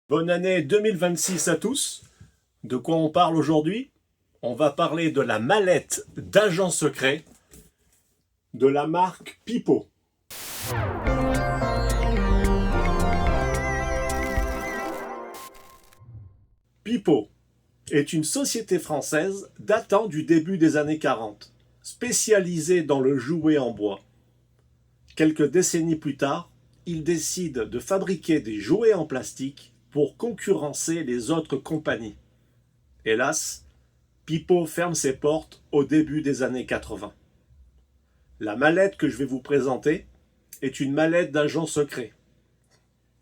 Bonne année 2026 à tous. De quoi on parle aujourd'hui? On va parler de la mallette d'agent secret de la marque Pipo. Pipo est une société française datant du début des années 40, spécialisée dans le jouet en bois. Quelques décennies plus tard, ils décident de fabriquer des jouets en plastique pour concurrencer les autres compagnies. Hélas, Pipo ferme ses portes au début des années 80. La mallette que je vais vous présenter est une mallette d'agent secret.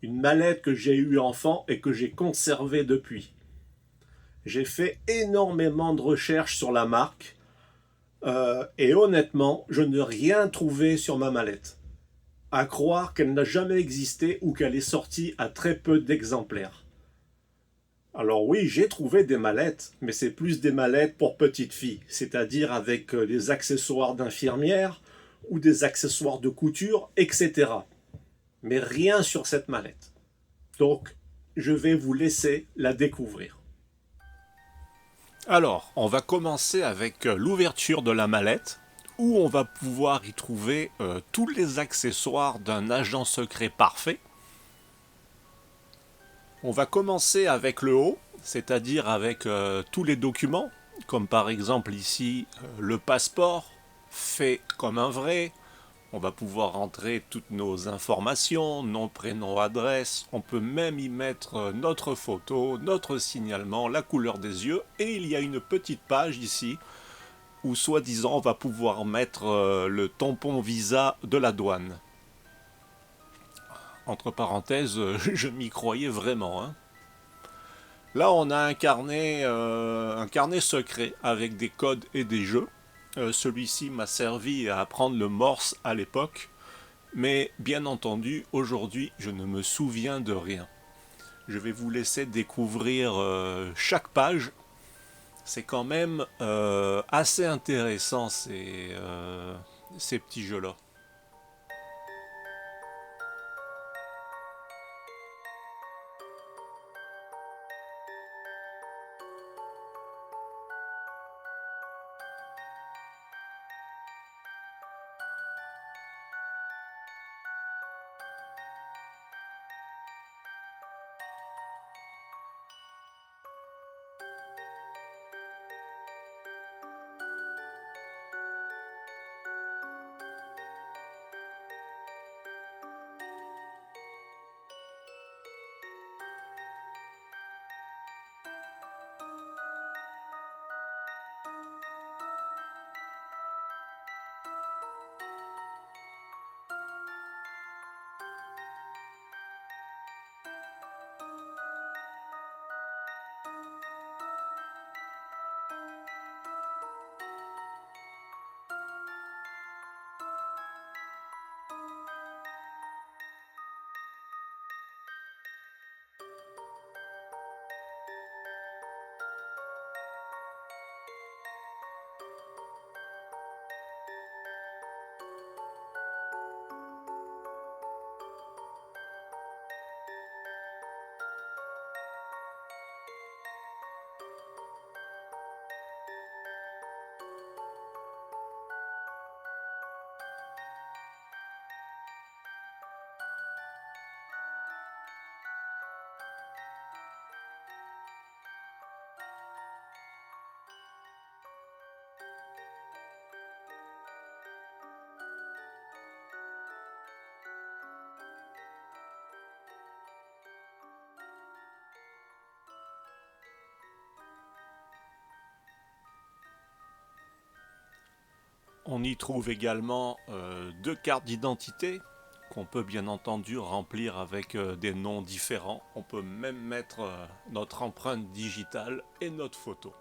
Une mallette que j'ai eue enfant et que j'ai conservée depuis. J'ai fait énormément de recherches sur la marque et honnêtement, je n'ai rien trouvé sur ma mallette. À croire qu'elle n'a jamais existé ou qu'elle est sortie à très peu d'exemplaires. Alors oui, j'ai trouvé des mallettes, mais c'est plus des mallettes pour petites filles, c'est-à-dire avec des accessoires d'infirmière ou des accessoires de couture, etc. Mais rien sur cette mallette. Donc, je vais vous laisser la découvrir. Alors, on va commencer avec l'ouverture de la mallette, où on va pouvoir y trouver tous les accessoires d'un agent secret parfait. On va commencer avec le haut, c'est-à-dire avec tous les documents, comme par exemple ici le passeport, fait comme un vrai. On va pouvoir rentrer toutes nos informations, nom, prénom, adresse. On peut même y mettre notre photo, notre signalement, la couleur des yeux. Et il y a une petite page ici où soi-disant on va pouvoir mettre le tampon visa de la douane. Entre parenthèses, je m'y croyais vraiment, hein. Là, on a un carnet secret avec des codes et des jeux. Celui-ci m'a servi à apprendre le morse à l'époque, mais bien entendu, aujourd'hui, je ne me souviens de rien. Je vais vous laisser découvrir chaque page. C'est quand même assez intéressant ces petits jeux-là. On y trouve également deux cartes d'identité qu'on peut bien entendu remplir avec des noms différents. On peut même mettre notre empreinte digitale et notre photo.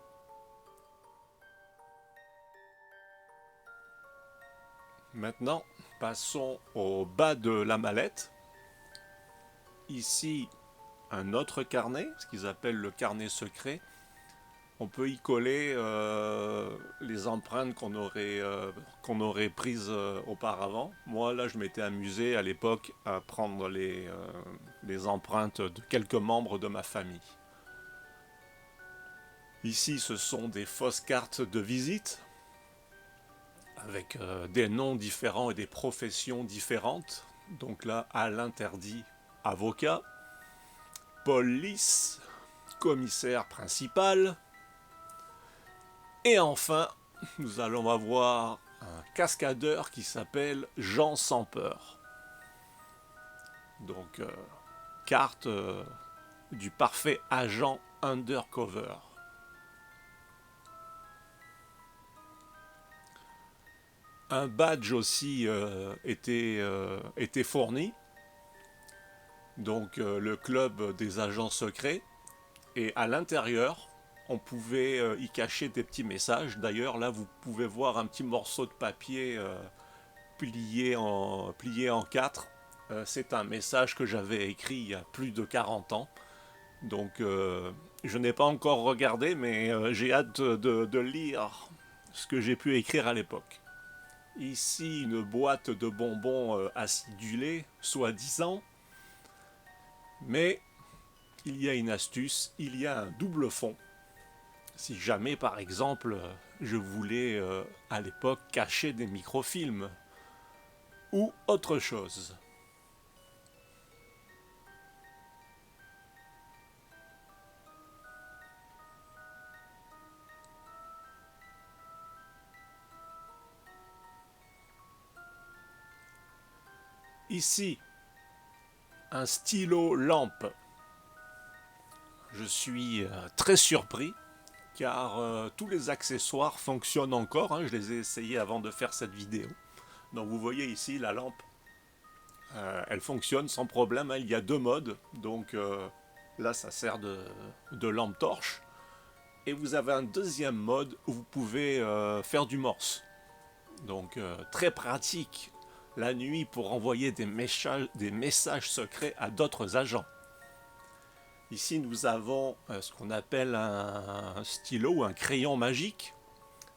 Maintenant, passons au bas de la mallette. Ici, un autre carnet, ce qu'ils appellent le carnet secret. On peut y coller les empreintes qu'on aurait prises auparavant. Moi, là, je m'étais amusé à l'époque à prendre les empreintes de quelques membres de ma famille. Ici, ce sont des fausses cartes de visite avec des noms différents et des professions différentes. Donc là, à l'interdit, avocat, police, commissaire principal. Et enfin, nous allons avoir un cascadeur qui s'appelle Jean sans peur. Donc, carte du parfait agent undercover. Un badge aussi était fourni. Donc, le club des agents secrets. Et à l'intérieur, on pouvait y cacher des petits messages. D'ailleurs, là, vous pouvez voir un petit morceau de papier plié en quatre. C'est un message que j'avais écrit il y a plus de 40 ans. Donc, je n'ai pas encore regardé, mais j'ai hâte de lire ce que j'ai pu écrire à l'époque. Ici, une boîte de bonbons acidulés, soi-disant. Mais il y a une astuce, il y a un double fond. Si jamais, par exemple, je voulais à l'époque cacher des microfilms ou autre chose. Ici, un stylo lampe. Je suis très surpris car tous les accessoires fonctionnent encore. Hein, je les ai essayés avant de faire cette vidéo. Donc vous voyez ici la lampe. Elle fonctionne sans problème. Hein, il y a deux modes. Donc là, ça sert de lampe torche. Et vous avez un deuxième mode où vous pouvez faire du morse. Donc très pratique la nuit pour envoyer des messages secrets à d'autres agents. Ici, nous avons ce qu'on appelle un stylo ou un crayon magique.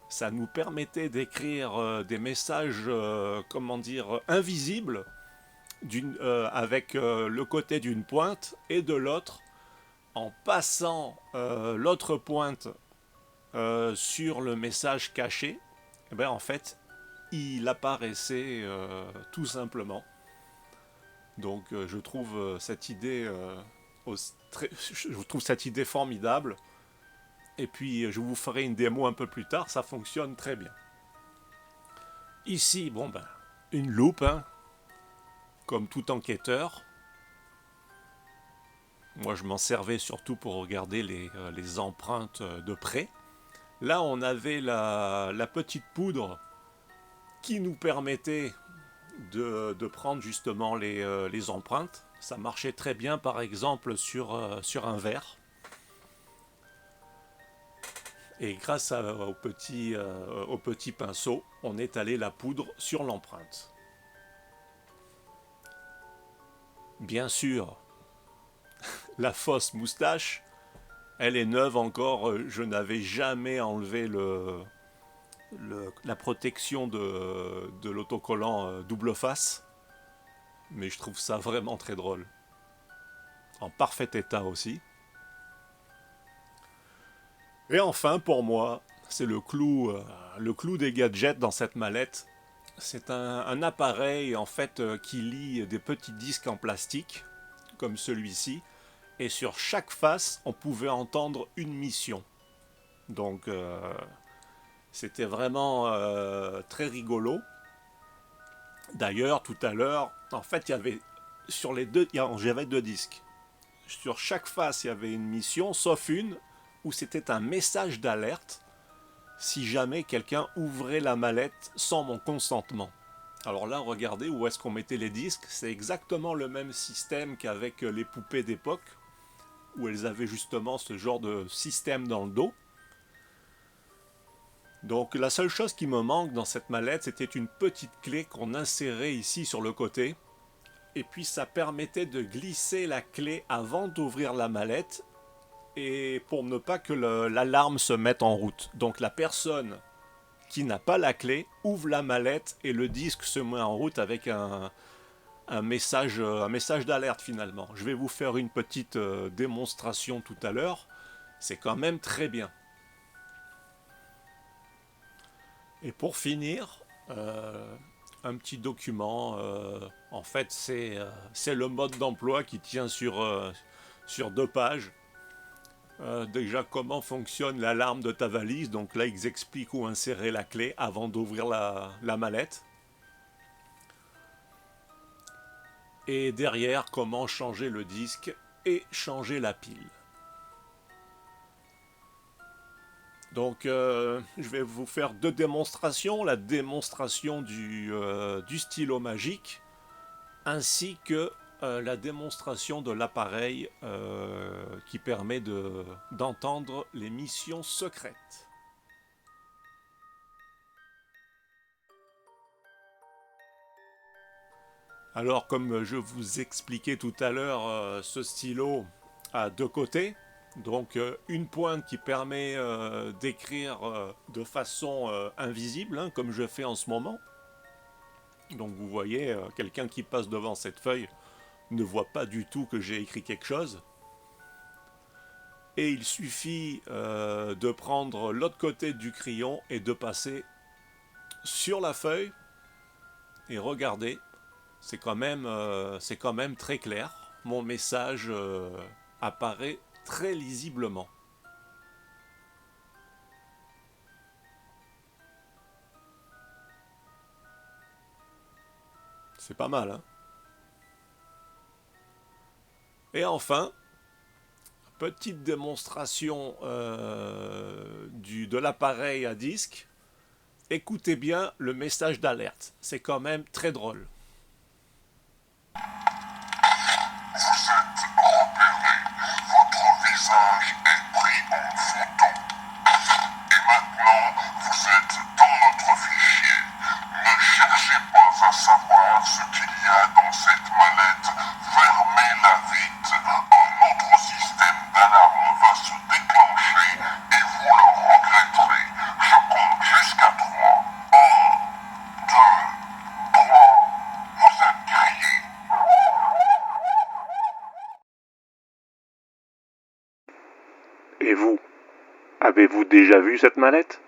Ça nous permettait d'écrire des messages, invisibles, avec le côté d'une pointe et de l'autre, en passant l'autre pointe sur le message caché. Et bien, en fait, il apparaissait tout simplement. Donc, je trouve cette idée formidable. Et puis je vous ferai une démo un peu plus tard, ça fonctionne très bien. Ici, une loupe, hein, comme tout enquêteur. Moi je m'en servais surtout pour regarder les empreintes de près. Là on avait la petite poudre qui nous permettait de prendre justement les empreintes. Ça marchait très bien par exemple sur un verre. Et grâce au petit pinceau, on étalait la poudre sur l'empreinte. Bien sûr, la fausse moustache, elle est neuve encore. Je n'avais jamais enlevé la protection de l'autocollant double face. Mais je trouve ça vraiment très drôle. En parfait état aussi. Et enfin, pour moi, c'est le clou des gadgets dans cette mallette. C'est un appareil en fait qui lie des petits disques en plastique, comme celui-ci, et sur chaque face, on pouvait entendre une mission. Donc, c'était vraiment très rigolo. D'ailleurs, tout à l'heure, en fait, il y avait j'avais deux disques. Sur chaque face, il y avait une mission, sauf une où c'était un message d'alerte si jamais quelqu'un ouvrait la mallette sans mon consentement. Alors là, regardez où est-ce qu'on mettait les disques. C'est exactement le même système qu'avec les poupées d'époque, où elles avaient justement ce genre de système dans le dos. Donc la seule chose qui me manque dans cette mallette, c'était une petite clé qu'on insérait ici sur le côté. Et puis ça permettait de glisser la clé avant d'ouvrir la mallette, et pour ne pas que l'alarme se mette en route. Donc la personne qui n'a pas la clé ouvre la mallette et le disque se met en route avec un un message d'alerte finalement. Je vais vous faire une petite démonstration tout à l'heure. C'est quand même très bien. Et pour finir, un petit document. En fait, c'est le mode d'emploi qui tient sur 2 pages. Déjà, comment fonctionne l'alarme de ta valise. Donc là, ils expliquent où insérer la clé avant d'ouvrir la mallette. Et derrière, comment changer le disque et changer la pile. Donc, je vais vous faire 2 démonstrations. La démonstration du stylo magique, ainsi que la démonstration de l'appareil qui permet d'entendre les missions secrètes. Alors, comme je vous expliquais tout à l'heure, ce stylo a 2 côtés. Donc une pointe qui permet d'écrire de façon invisible, hein, comme je fais en ce moment. Donc vous voyez, quelqu'un qui passe devant cette feuille ne voit pas du tout que j'ai écrit quelque chose. Et il suffit de prendre l'autre côté du crayon et de passer sur la feuille et regardez, c'est quand même très clair. Mon message apparaît très lisiblement. C'est pas mal, hein? Et enfin, petite démonstration de l'appareil à disque. Écoutez bien le message d'alerte. C'est quand même très drôle. Vous êtes repéré. Votre visage est pris en photo. Et maintenant, vous êtes dans notre fichier. Ne cherchez pas à savoir ce qu'il y a dans cette mallette. Fermez-la vite. Un autre système d'alarme va se déclencher et vous le regretterez. Je compte jusqu'à 3. 1, 2, 3. Vous êtes grillé. Et vous, avez-vous déjà vu cette mallette ?